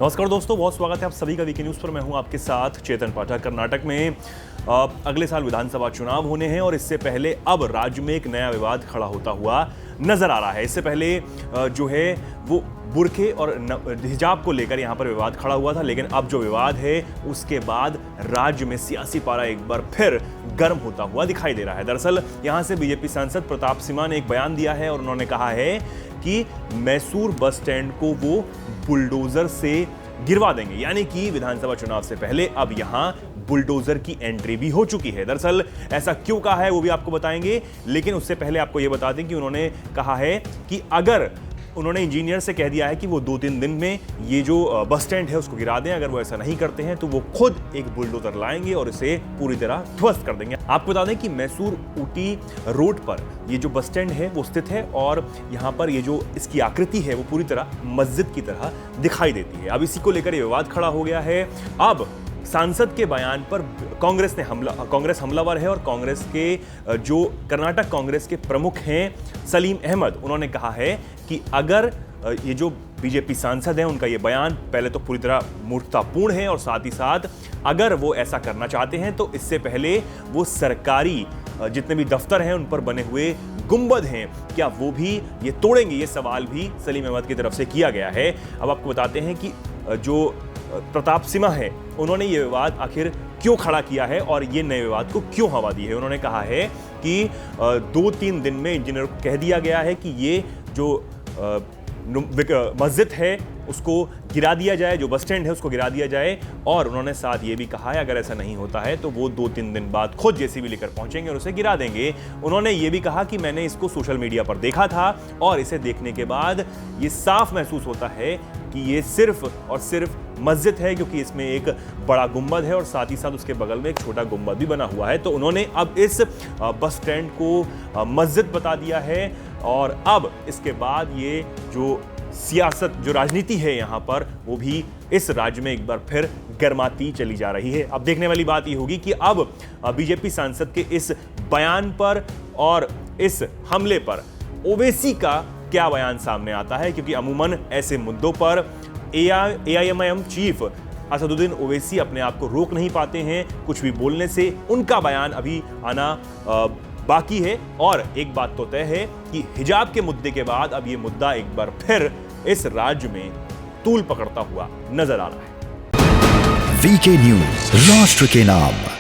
नमस्कार दोस्तों, बहुत स्वागत है आप सभी का वीके न्यूज़ पर। मैं हूं आपके साथ चेतन पाठक। कर्नाटक में अगले साल विधानसभा चुनाव होने हैं और इससे पहले अब राज्य में एक नया विवाद खड़ा होता हुआ नजर आ रहा है। इससे पहले जो है वो बुरखे और हिजाब को लेकर यहां पर विवाद खड़ा हुआ था, लेकिन अब जो विवाद है उसके बाद राज्य में सियासी पारा एक बार फिर गर्म होता हुआ दिखाई दे रहा है। दरअसल यहां से बीजेपी सांसद प्रताप सिम्हा ने एक बयान दिया है और उन्होंने कहा है कि मैसूर बस स्टैंड को वो बुलडोजर से गिरवा देंगे, यानी कि विधानसभा चुनाव से पहले अब यहां बुलडोजर की एंट्री भी हो चुकी है। दरअसल ऐसा क्यों कहा है वो भी आपको बताएंगे, लेकिन उससे पहले आपको यह बता दें कि उन्होंने कहा है कि अगर उन्होंने इंजीनियर से कह दिया है कि वो 2-3 दिन में ये जो बस स्टैंड है उसको गिरा दें। अगर वो ऐसा नहीं करते हैं तो वो खुद एक बुलडोजर लाएंगे और इसे पूरी तरह ध्वस्त कर देंगे। आपको बता दें कि मैसूर ऊटी रोड पर ये जो बस स्टैंड है वो स्थित है और यहाँ पर ये जो इसकी आकृति है वो पूरी तरह मस्जिद की तरह दिखाई देती है। अब इसी को लेकर ये विवाद खड़ा हो गया है। अब सांसद के बयान पर कांग्रेस हमलावर है और कांग्रेस के जो कर्नाटक कांग्रेस के प्रमुख हैं सलीम अहमद, उन्होंने कहा है कि अगर ये जो बीजेपी सांसद हैं उनका ये बयान पहले तो पूरी तरह मूर्खतापूर्ण है और साथ ही साथ अगर वो ऐसा करना चाहते हैं तो इससे पहले वो सरकारी जितने भी दफ्तर हैं उन पर बने हुए गुंबद हैं क्या वो भी ये तोड़ेंगे, ये सवाल भी सलीम अहमद की तरफ से किया गया है। अब आपको बताते हैं कि जो प्रताप सिम्हा है उन्होंने ये विवाद आखिर क्यों खड़ा किया है और ये नए विवाद को क्यों हवा दी है। उन्होंने कहा है कि 2-3 दिन में इंजीनियर को कह दिया गया है कि ये जो मस्जिद है उसको गिरा दिया जाए, जो बस स्टैंड है उसको गिरा दिया जाए, और उन्होंने साथ ये भी कहा है अगर ऐसा नहीं होता है तो वो 2-3 दिन बाद खुद जेसीबी लेकर पहुंचेंगे और उसे गिरा देंगे। उन्होंने ये भी कहा कि मैंने इसको सोशल मीडिया पर देखा था और इसे देखने के बाद ये साफ महसूस होता है कि ये सिर्फ और सिर्फ मस्जिद है, क्योंकि इसमें एक बड़ा गुंबद है और साथ ही साथ उसके बगल में एक छोटा गुंबद भी बना हुआ है। तो उन्होंने अब इस बस स्टैंड को मस्जिद बता दिया है और अब इसके बाद ये जो सियासत, जो राजनीति है यहाँ पर, वो भी इस राज्य में एक बार फिर गर्माती चली जा रही है। अब देखने वाली बात ये होगी कि अब बीजेपी सांसद के इस बयान पर और इस हमले पर ओवैसी का क्या बयान सामने आता है, क्योंकि अमूमन ऐसे मुद्दों पर एआईएमआईएम चीफ असदुद्दीन ओवैसी अपने आप को रोक नहीं पाते हैं कुछ भी बोलने से। उनका बयान अभी आना बाकी है और एक बात तो तय है कि हिजाब के मुद्दे के बाद अब ये मुद्दा एक बार फिर इस राज्य में तूल पकड़ता हुआ नजर आ रहा है। वीके न्यूज़, राष्ट्र के नाम।